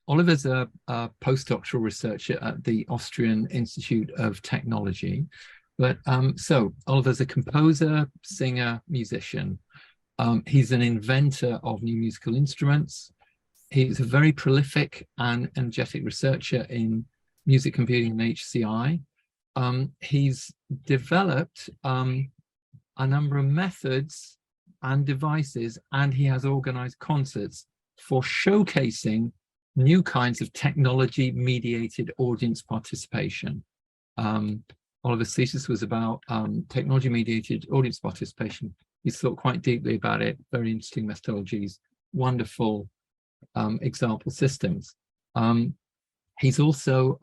Oliver's a postdoctoral researcher at the Austrian Institute of Technology. But so Oliver's a composer, singer, musician. He's an inventor of new musical instruments. He's a very prolific and energetic researcher in music computing and HCI. He's developed a number of methods and devices, and he has organized concerts for showcasing new kinds of technology-mediated audience participation. Oliver's thesis was about technology-mediated audience participation. He's thought quite deeply about it, very interesting methodologies, wonderful example systems. He's also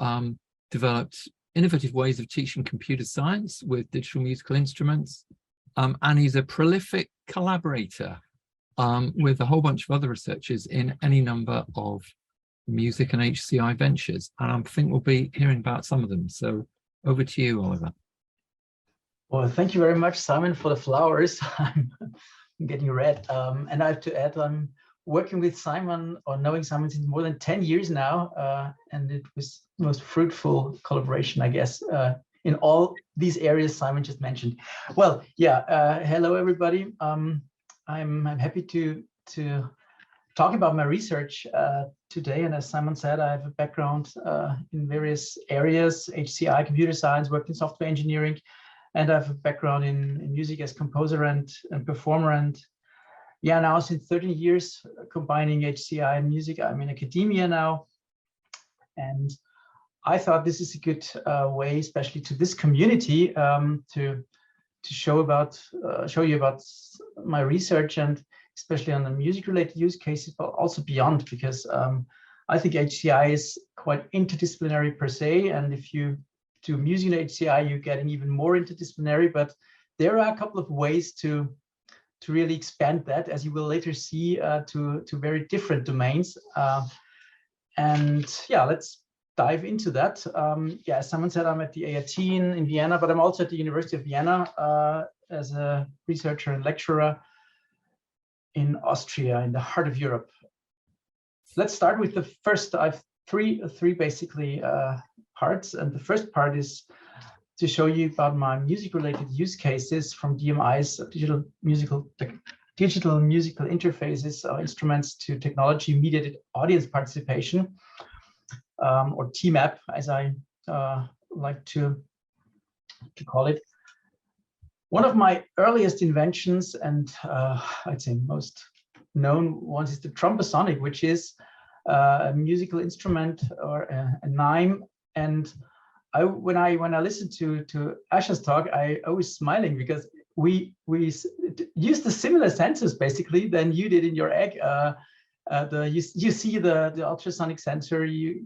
developed innovative ways of teaching computer science with digital musical instruments, and he's a prolific collaborator with a whole bunch of other researchers in any number of music and HCI ventures, and I think we'll be hearing about some of them. So over to you, Oliver. Well, thank you very much, Simon, for the flowers. I'm getting red. And I have to add, I'm working with Simon, or knowing Simon since more than 10 years now, and it was the most fruitful collaboration, I guess, in all these areas Simon just mentioned. Well, yeah, hello, everybody. I'm happy to talk about my research today. And as Simon said, I have a background in various areas: HCI, computer science, worked in software engineering, and I have a background in music as composer and performer. And yeah, now since 13 years combining HCI and music, I'm in academia now. And I thought this is a good way, especially to this community, to show you about my research, and especially on the music-related use cases, but also beyond, because I think HCI is quite interdisciplinary per se, and if you do music in HCI, you're getting even more interdisciplinary. But there are a couple of ways to really expand that, as you will later see, to very different domains. And yeah, let's dive into that. Yeah, as someone said, I'm at the AIT in Vienna, but I'm also at the University of Vienna as a researcher and lecturer in Austria, in the heart of Europe. Let's start with the first. I have three basically parts, and the first part is to show you about my music-related use cases from DMI's digital musical interfaces, instruments to technology-mediated audience participation, or TMAP, as I like to call it. One of my earliest inventions, and I'd say most known ones, is the Trombosonic, which is a musical instrument, or a NIME. And when I listened to Asha's talk, I was smiling, because we used the similar sensors basically than you did in your egg. You see the ultrasonic sensor, you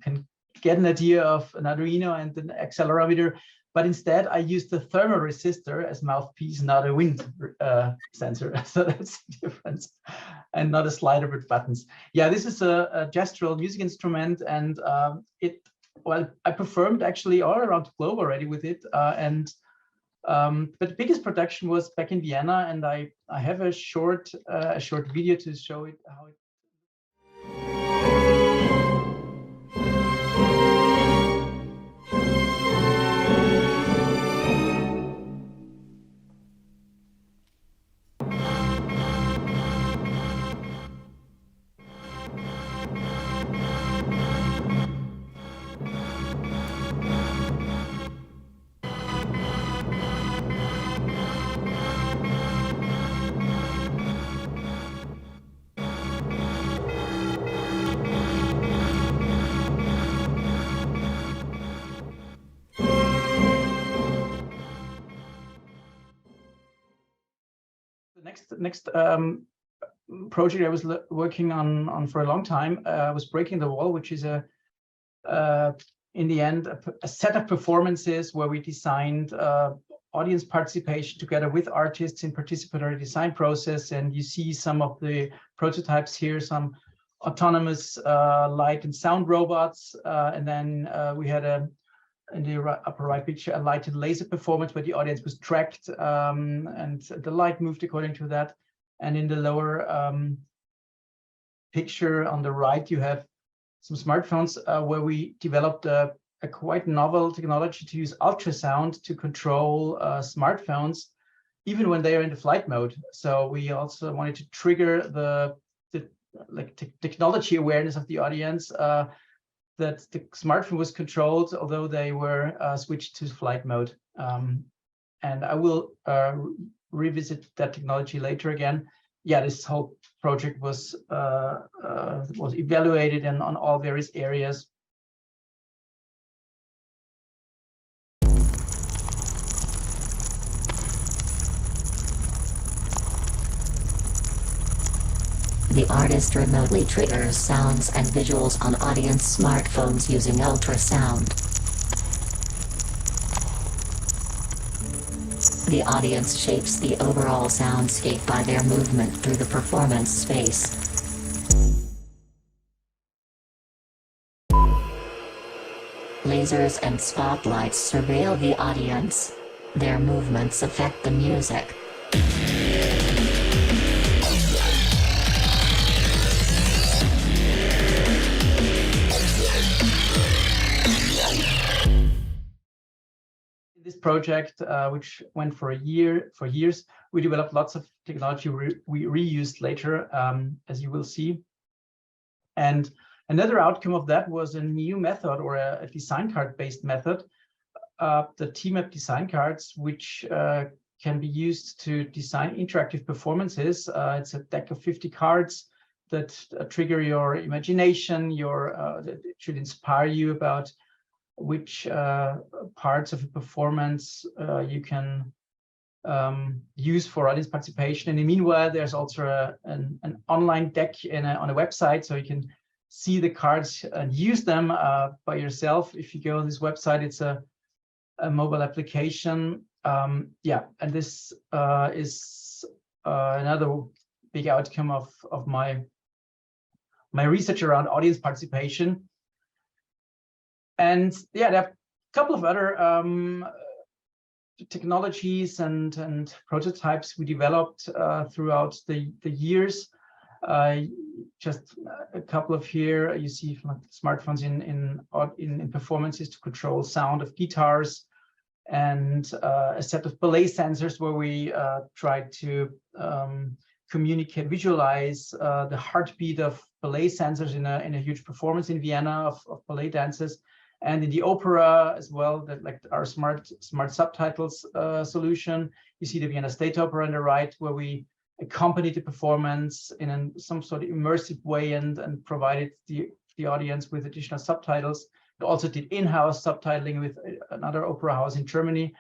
can get an idea of an Arduino and an accelerometer, but instead I used the thermal resistor as mouthpiece, not a wind sensor. So that's the difference, and not a slider with buttons. Yeah, this is a gestural music instrument, and well, I performed actually all around the globe already with it, but the biggest production was back in Vienna, and I have a short video to show it how it. The next project I was working on for a long time was Breaking the Wall, which is in the end a set of performances where we designed audience participation together with artists in participatory design process. And you see some of the prototypes here, some autonomous light and sound robots, and then we had in the upper right picture, a lighted laser performance where the audience was tracked, and the light moved according to that. And in the lower picture on the right, you have smartphones where we developed a quite novel technology to use ultrasound to control smartphones, even when they are in the flight mode. So we also wanted to trigger the technology awareness of the audience, that the smartphone was controlled, although they were switched to flight mode. And I will revisit that technology later again. Yeah, this whole project was evaluated and on all various areas. The artist remotely triggers sounds and visuals on audience smartphones using ultrasound. The audience shapes the overall soundscape by their movement through the performance space. Lasers and spotlights surveil the audience. Their movements affect the music. This project, which went for years, we developed lots of technology we reused later, as you will see. And another outcome of that was a new method, or a design card-based method, the TMAP design cards, which can be used to design interactive performances. It's a deck of 50 cards that trigger your imagination, that should inspire you about which parts of a performance you can use for audience participation. And in the meanwhile, there's also an online deck on a website, so you can see the cards and use them by yourself. If you go on this website, it's a mobile application. Yeah, and this is another big outcome of my research around audience participation. And yeah, there are a couple of other technologies and prototypes we developed throughout the years. Just a couple of here, you see smartphones in performances to control sound of guitars, and a set of Playel sensors where we tried to communicate, visualize the heartbeat of Playel sensors in a huge performance in Vienna of Playel dances. And in the opera as well, that like our smart subtitles solution. You see the Vienna State Opera on the right, where we accompanied the performance in some sort of immersive way and provided the audience with additional subtitles. We also did in-house subtitling with another opera house in Germany.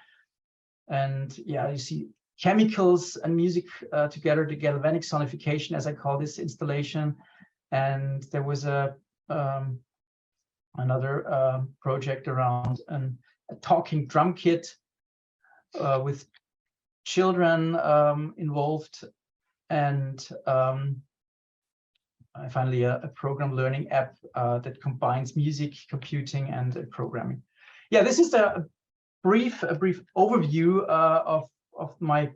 And yeah, you see chemicals and music together, the galvanic sonification, as I call this installation. And there was another project around a talking drum kit with children involved, and finally a program learning app that combines music, computing, and programming. Yeah, this is a brief overview of my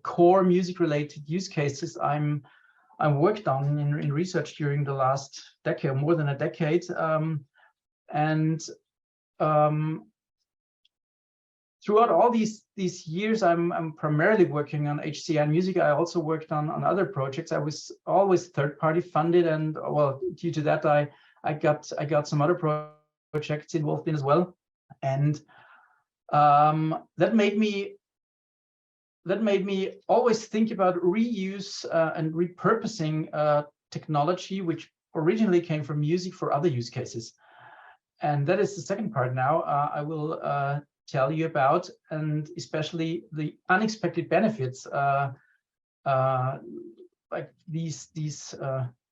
core music-related use cases I worked on in research during the last decade, more than a decade. Throughout all these years, I'm primarily working on HCI music. I also worked on other projects. I was always third-party funded, and well, due to that, I got some other projects involved in as well, and that made me always think about reuse and repurposing technology, which originally came from music for other use cases. And that is the second part now I will tell you about, and especially the unexpected benefits like these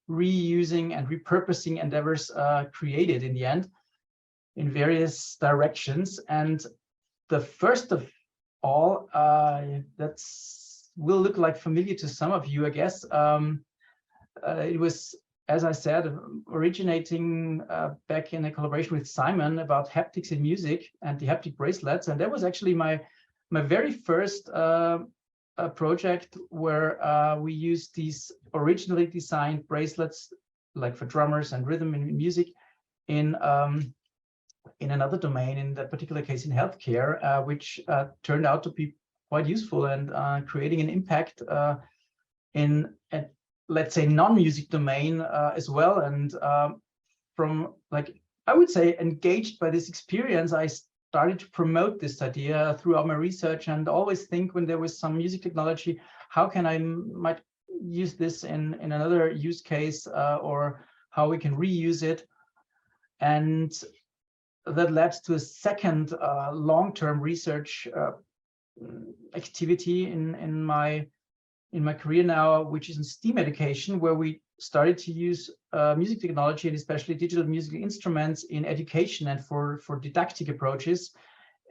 reusing and repurposing endeavors created in the end in various directions. And the first of all, that will look like familiar to some of you, I guess. It was, as I said, originating back in a collaboration with Simon about haptics in music and the haptic bracelets. And that was actually my very first project where we used these originally designed bracelets, like for drummers and rhythm in music, in another domain, in that particular case in healthcare, which turned out to be quite useful and creating an impact in a, let's say, non-music domain as well. And from, like, I would say, engaged by this experience, I started to promote this idea throughout my research, and always think when there was some music technology, how can I might use this in another use case, or how we can reuse it. And that led to a second long-term research activity in my career now, which is in STEAM education, where we started to use music technology, and especially digital musical instruments, in education and for didactic approaches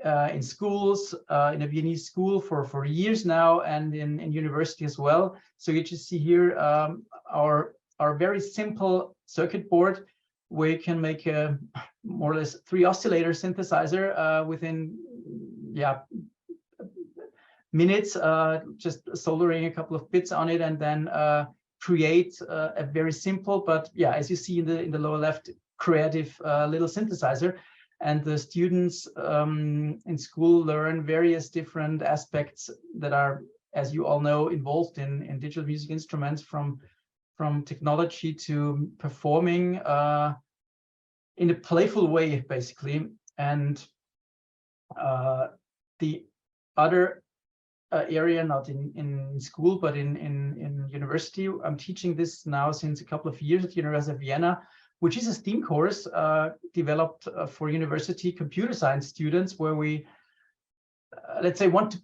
in schools, in a Viennese school for years now, and in university as well. So you just see here our very simple circuit board, where you can make a more or less 3 oscillator synthesizer within minutes, just soldering a couple of bits on it, and then create a very simple, but as you see in the lower left, creative little synthesizer. And the students in school learn various different aspects that are, as you all know, involved in digital music instruments, from technology to performing in a playful way, basically. And the other area, not in school, but in university, I'm teaching this now since a couple of years at the University of Vienna, which is a STEAM course developed for university computer science students, where we, let's say, want to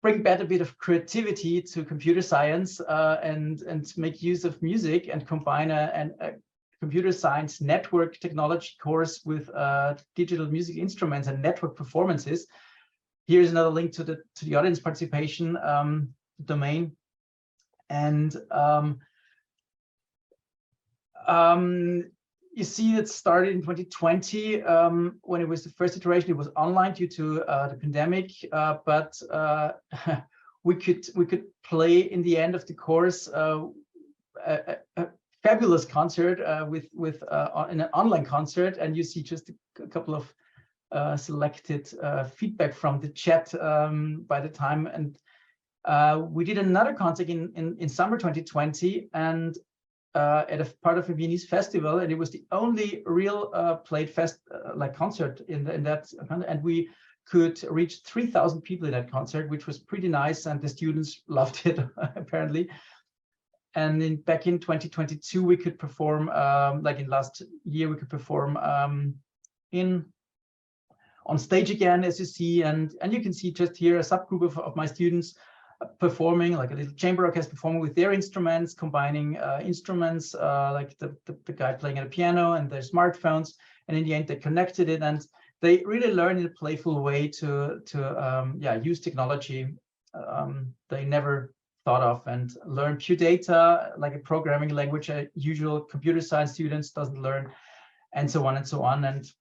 bring back a bit of creativity to computer science and make use of music, and combine a computer science network technology course with digital music instruments and network performances. Here's another link to the audience participation domain. And you see it started in 2020 when it was the first iteration. It was online due to the pandemic, but we could play in the end of the course a fabulous concert in an online concert. And you see just a couple of selected feedback from the chat by the time. And we did another concert in summer 2020, and at a part of a Viennese festival, and it was the only real played concert in that, and we could reach 3,000 people in that concert, which was pretty nice, and the students loved it apparently. And back in 2022, we could perform, like in last year, we could perform on stage again, as you see, and you can see just here a subgroup of my students performing, like a little chamber orchestra, performing with their instruments, combining instruments, like the guy playing at a piano and their smartphones, and in the end they connected it, and they really learned in a playful way to use technology they never thought of, and learn pure data, like a programming language a usual computer science students doesn't learn, and so on and so on. And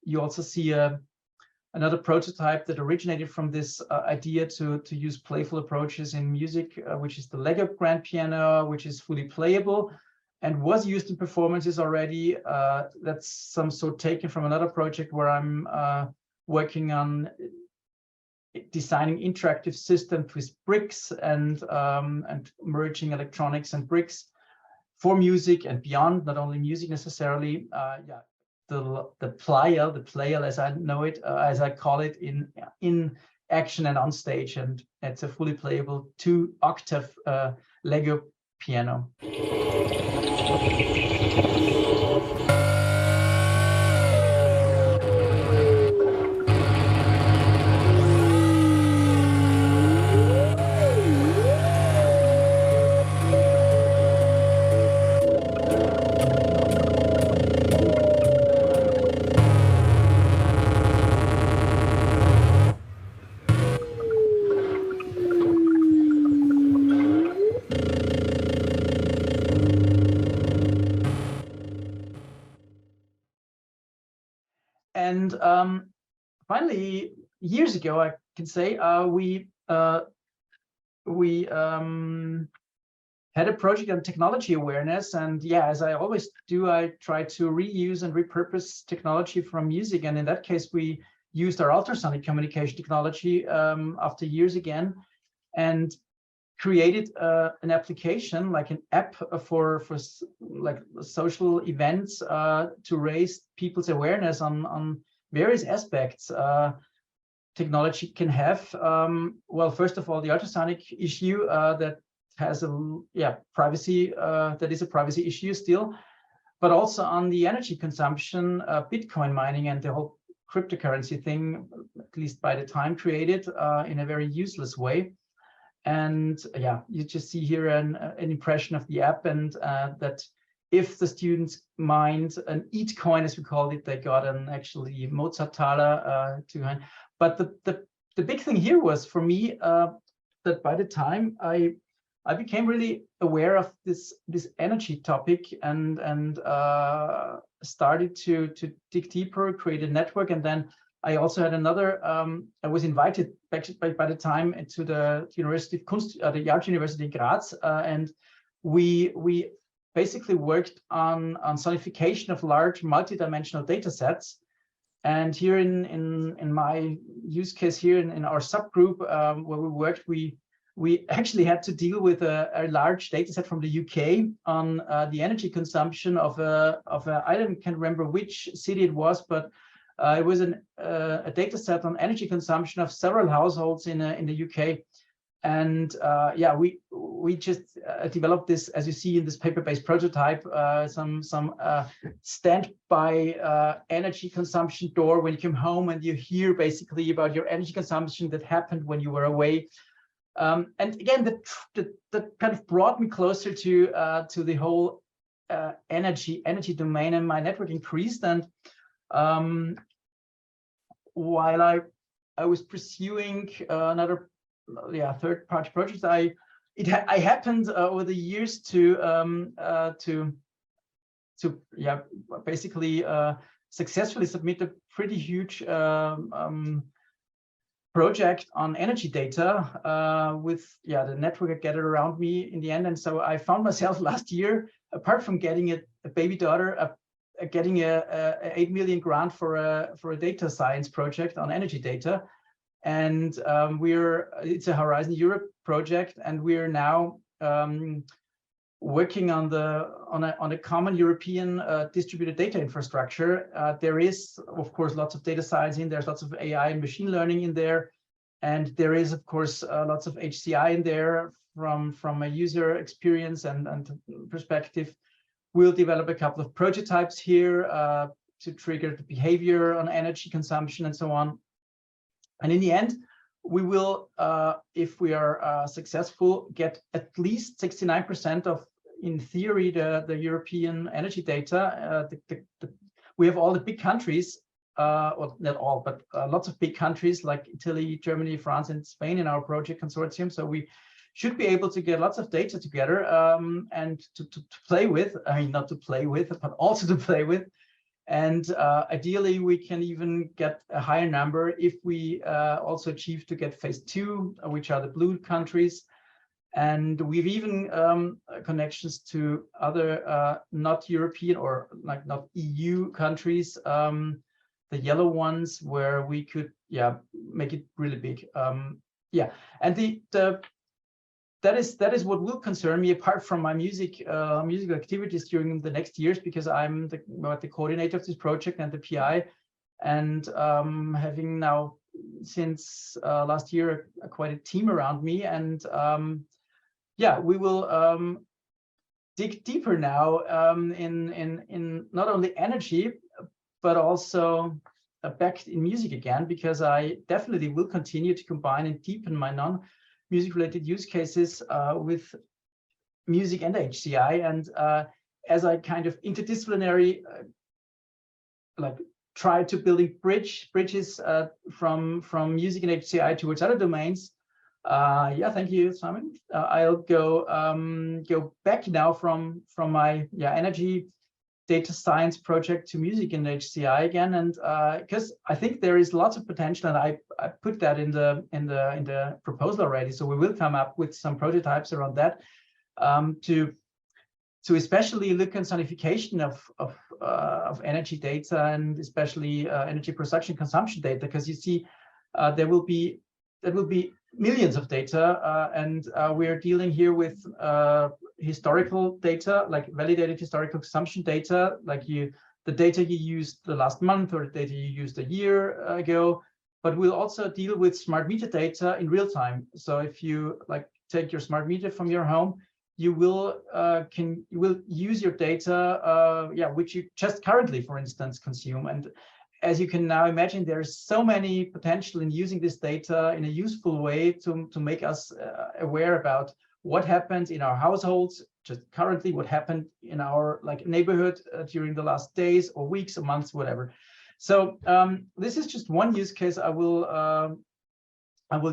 you also see another prototype that originated from this idea to use playful approaches in music, which is the Lego grand piano, which is fully playable and was used in performances already. That's some sort taken from another project where I'm working on designing interactive systems with bricks and merging electronics and bricks for music and beyond, not only music necessarily. The Playel, as I know it, as I call it, in action and on stage, and it's a fully playable 2-octave Lego piano. And finally, years ago, I can say, we had a project on technology awareness. And yeah, as I always do, I try to reuse and repurpose technology from music. And in that case, we used our ultrasonic communication technology after years again, and created an application, like an app for like social events to raise people's awareness on various aspects technology can have. Well, first of all, the ultrasonic issue that has a privacy, that is a privacy issue still, but also on the energy consumption, Bitcoin mining and the whole cryptocurrency thing, at least by the time created in a very useless way. And yeah, you just see here an impression of the app, and that if the students mined an ETH coin, as we called it, they got an actually Mozarttaler to. But the big thing here was for me that by the time I became really aware of this energy topic and started to dig deeper, create a network, and then I also had another. I was invited back by the time to the University of Kunst, the Art University in Graz, and we basically worked on sonification of large multidimensional data sets. And here in my use case here in our subgroup where we worked, we actually had to deal with a large data set from the UK on the energy consumption of I can't remember which city it was, but it was a data set on energy consumption of several households in the UK. And yeah, we just developed this, as you see in this paper-based prototype, some standby energy consumption door when you come home, and you hear basically about your energy consumption that happened when you were away. And again, that kind of brought me closer to the whole energy domain, and my network increased. And while I was pursuing another third-party project, I happened over the years to basically successfully submit a pretty huge project on energy data with the network I gathered around me in the end. And so I found myself last year, apart from getting a baby daughter, getting a 8 million grant for a data science project on energy data. And it's a Horizon Europe project, and we're now working on a common European distributed data infrastructure. There is, of course, lots of data science in there. There's lots of AI and machine learning in there, and there is, of course, lots of HCI in there from a user experience and perspective. We'll develop a couple of prototypes here to trigger the behavior on energy consumption and so on. And in the end, we will, if we are successful, get at least 69% of, in theory, the European energy data. We have all the big countries, well, not all, but lots of big countries like Italy, Germany, France, and Spain in our project consortium. So we should be able to get lots of data together and to play with. I mean, not to play with, but also to play with. And ideally, we can even get a higher number if we also achieve to get phase 2, which are the blue countries. And we've even connections to other not European or like not EU countries, the yellow ones, where we could make it really big. And that is what will concern me, apart from my musical activities during the next years, because I'm the coordinator of this project and the PI, and having now since last year quite a team around me. And we will dig deeper now in not only energy, but also back in music again, because I definitely will continue to combine and deepen my non-music related use cases with music and HCI. And as I kind of interdisciplinary, like try to building bridges from music and HCI towards other domains. Thank you, Simon. I'll go back now from my energy data science project to music and HCI again, and because I think there is lots of potential, and I put that in the proposal already. So we will come up with some prototypes around that. to especially look at sonification of energy data, and especially energy production consumption data, because you see there will be millions of data, and we are dealing here with historical data, like validated historical consumption data, like the data you used the last month or the data you used a year ago. But we'll also deal with smart meter data in real time. So if you like take your smart meter from your home, you will use your data, which you just currently, for instance, consume. And as you can now imagine, there's so many potential in using this data in a useful way to make us aware about what happens in our households, just currently, what happened in our neighborhood during the last days or weeks or months, whatever. So this is just one use case I will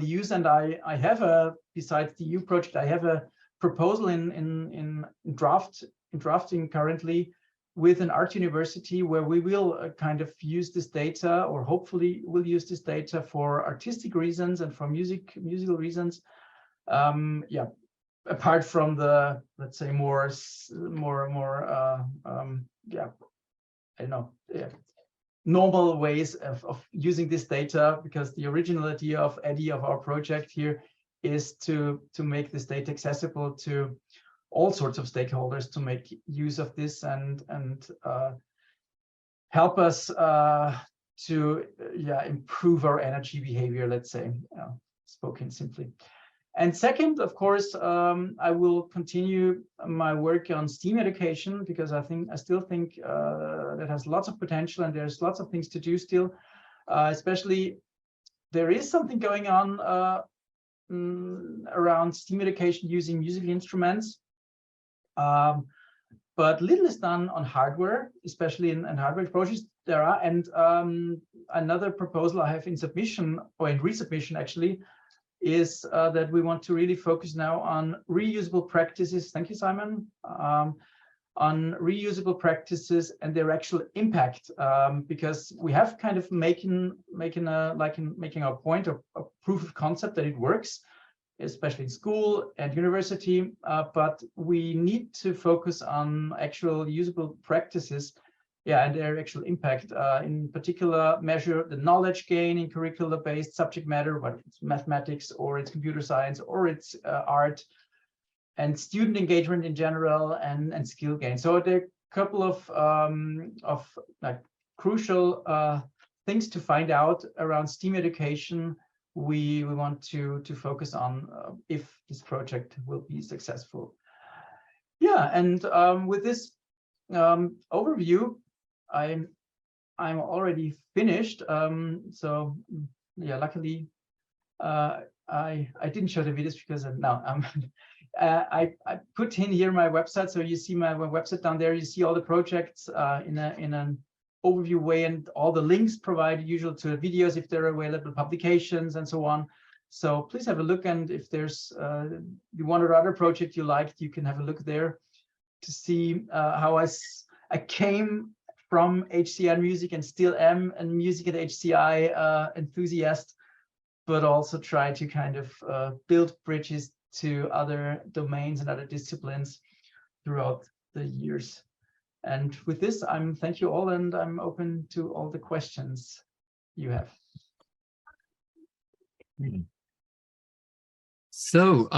use, and I have besides the EU project, I have a proposal in drafting currently with an art university, where we will kind of use this data, or hopefully will use this data for artistic reasons and for musical reasons. Apart from the, let's say, normal ways of using this data, because the original idea of our project here is to make this data accessible to all sorts of stakeholders to make use of this and help us to improve our energy behavior, let's say, spoken simply. And second, of course, I will continue my work on STEAM education, because I still think that has lots of potential, and there's lots of things to do still. Especially, there is something going on around STEAM education using musical instruments, but little is done on hardware, especially in hardware projects there are. And another proposal I have in submission, or in resubmission actually, is that we want to really focus now on reusable practices. Thank you, Simon. On reusable practices and their actual impact, because we have kind of making our point, or a proof of concept that it works, especially in school and university, but we need to focus on actual usable practices, and their actual impact. In particular, measure the knowledge gain in curricular-based subject matter, whether it's mathematics or it's computer science or it's art, and student engagement in general, and skill gain. So there are a couple of crucial things to find out around STEAM education. We want to focus on if this project will be successful. And with this overview, I'm already finished. So luckily I didn't show the videos because now I put in here my website, so you see my website down there. You see all the projects in an overview way, and all the links provided usual to the videos if they're available, publications and so on. So please have a look, and if there's one or other project you liked, you can have a look there to see how I came from HCI music and still am a music at HCI enthusiast, but also try to kind of build bridges to other domains and other disciplines throughout the years. And with this, thank you all, and I'm open to all the questions you have. So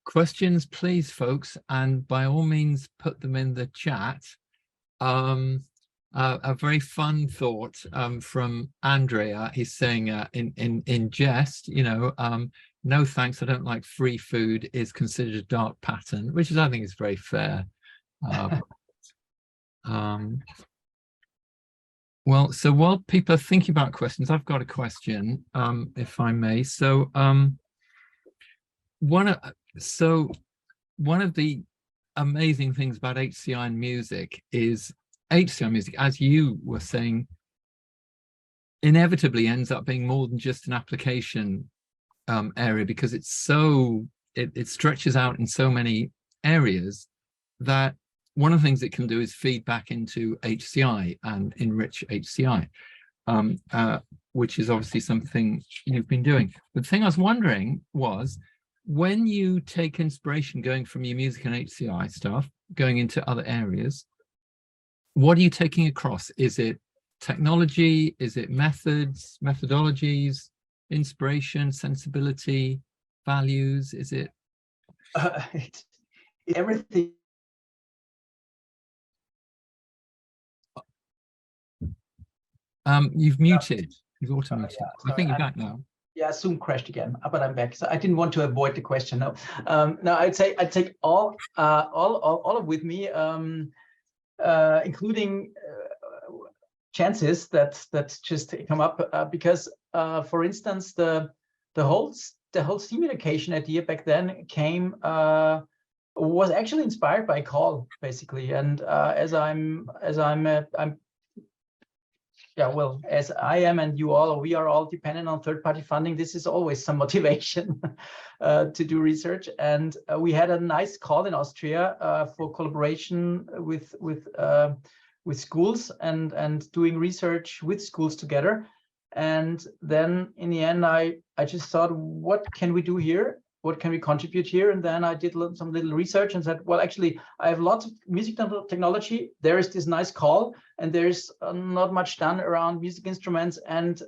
questions, please, folks, and by all means, put them in the chat. A very fun thought from Andrea. He's saying in jest, no thanks, I don't like free food, is considered a dark pattern, which I think is very fair. Well, so while people are thinking about questions, I've got a question, if I may. So one of the amazing things about HCI and music is HCI music, as you were saying, inevitably ends up being more than just an application area, because it's it stretches out in so many areas that one of the things it can do is feed back into HCI and enrich HCI, which is obviously something you've been doing. But the thing I was wondering was, when you take inspiration going from your music and HCI stuff, going into other areas, what are you taking across? Is it technology? Is it methods, methodologies, inspiration, sensibility, values? Is it? It's everything. You've muted. You've auto-muted. I think you're back now. Yeah, Zoom crashed again, but I'm back. So I didn't want to avoid the question. No, no, I'd say I'd take all of with me, including chances that just come up because, for instance, the whole STEAM education idea back then came was actually inspired by call basically, and as I am and you all, we are all dependent on third-party funding. This is always some motivation to do research. And we had a nice call in Austria for collaboration with schools and doing research with schools together. And then in the end, I just thought, what can we do here? What can we contribute here? And then I did some little research and said, well, actually, I have lots of music technology. There is this nice call, and there's not much done around music instruments and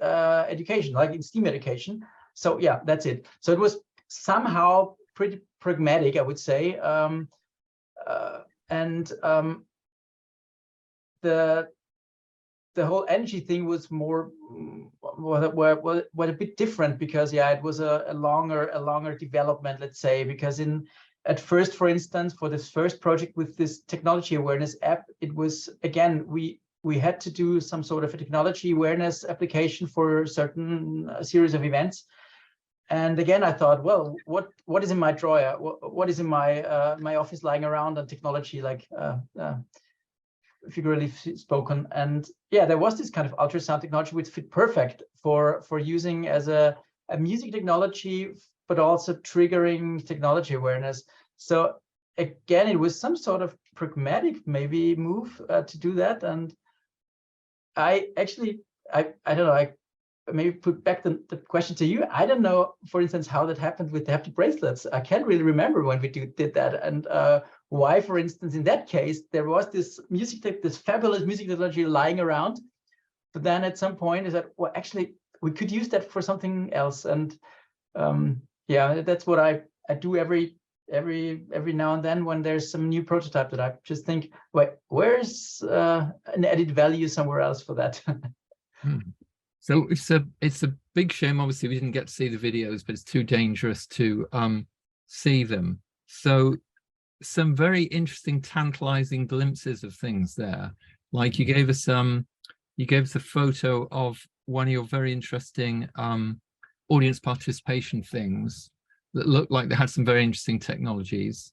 education, like in STEAM education. So yeah, that's it. So it was somehow pretty pragmatic, I would say. The whole energy thing was more a bit different because it was a longer development, let's say, because at first, for instance, for this first project with this technology awareness app, it was, again, we had to do some sort of a technology awareness application for a certain series of events. And again, I thought, well, what is in my drawer? What is in my my office lying around on technology, like figuratively spoken? And yeah, there was this kind of ultrasound technology which fit perfect for using as a music technology, but also triggering technology awareness. So again, it was some sort of pragmatic maybe move to do that. And I actually, I don't know, I maybe put back the question to you. I don't know, for instance, how that happened with the haptic bracelets. I can't really remember when we did that, and why, for instance, in that case, there was this fabulous music technology lying around, but then at some point is that, well, actually, we could use that for something else. And yeah, that's what I do every now and then when there's some new prototype that I just think, wait, where's an added value somewhere else for that? So it's a big shame. Obviously, we didn't get to see the videos, but it's too dangerous to see them. So some very interesting, tantalizing glimpses of things there. Like you gave us a photo of one of your very interesting audience participation things that looked like they had some very interesting technologies.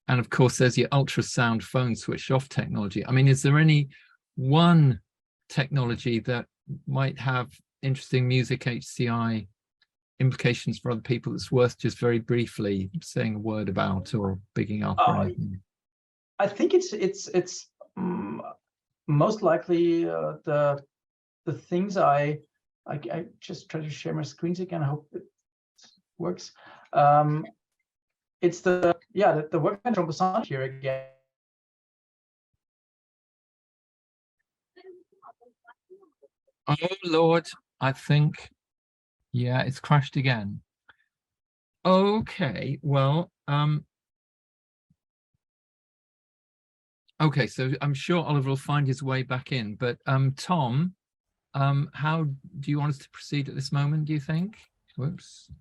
And of course, there's your ultrasound phone switched off technology. I mean, is there any one technology that might have interesting music HCI implications for other people that's worth just very briefly saying a word about or bigging up or anything? I think it's most likely the things I just try to share my screens again. I hope it works. It's the work on Trombosonic here again. Oh Lord, I think, yeah, it's crashed again. Okay, well, okay, so I'm sure Oliver will find his way back in, but Tom, how do you want us to proceed at this moment, do you think? Whoops.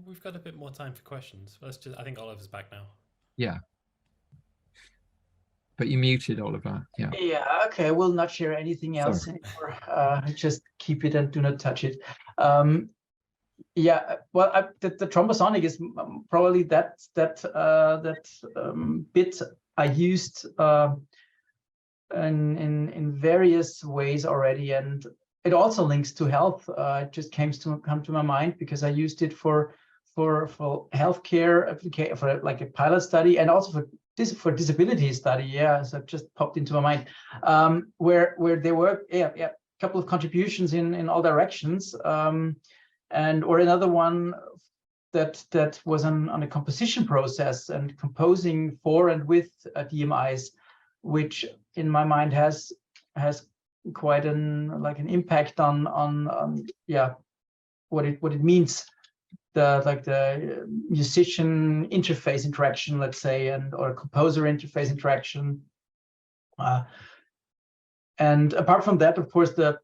We've got a bit more time for questions. I think Oliver's back now. Yeah. But you muted, Oliver. Yeah. Yeah. Okay. I will not share anything else anymore. Just keep it and do not touch it. Yeah. Well, the Trombosonic is probably that bit I used in various ways already, and it also links to health. It just come to my mind because I used it for healthcare application, for like a pilot study, and also for disability study. Yeah, so it just popped into my mind, where there were a couple of contributions in all directions, or another one that was on a composition process and composing for and with DMIs, which in my mind has quite an impact on yeah, what it means, the musician interface interaction, let's say, or composer interface interaction. And apart from that, of course, the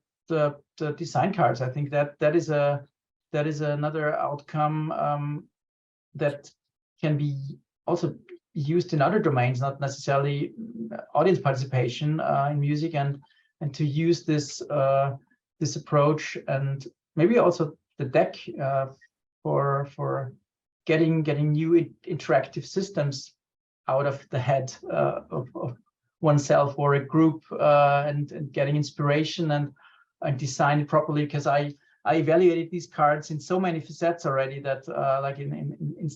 design cards, I think that is another outcome that can be also used in other domains, not necessarily audience participation in music, and to use this this approach, and maybe also the deck for getting new interactive systems out of the head of oneself or a group, and getting inspiration and design it properly, because I evaluated these cards in so many facets already that like in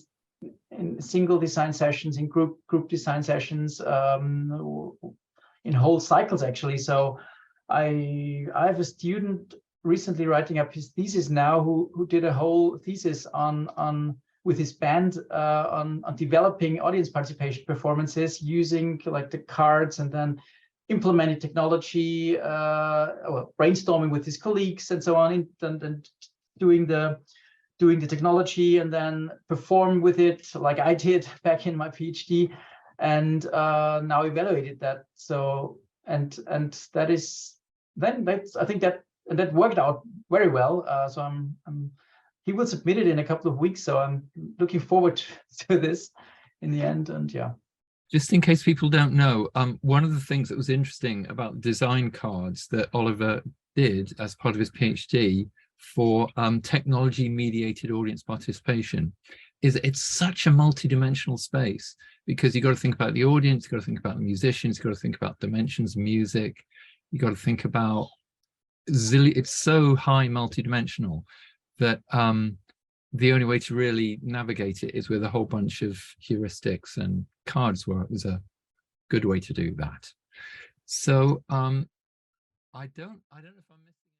single design sessions, in group design sessions, in whole cycles actually. So I have a student recently writing up his thesis now who did a whole thesis on with his band on developing audience participation performances using like the cards, and then implemented technology, brainstorming with his colleagues and so on, and doing the technology, and then perform with it like I did back in my PhD, and now evaluated that. So and that is I think that worked out very well. So he will submit it in a couple of weeks, so I'm looking forward to this in the end. And yeah. Just in case people don't know, one of the things that was interesting about design cards that Oliver did as part of his PhD for technology-mediated audience participation is it's such a multi-dimensional space, because you've got to think about the audience, you've got to think about the musicians, you've got to think about dimensions, music, you've got to think about it's so high multi-dimensional that the only way to really navigate it is with a whole bunch of heuristics, and cards was a good way to do that. So I don't know if I'm missing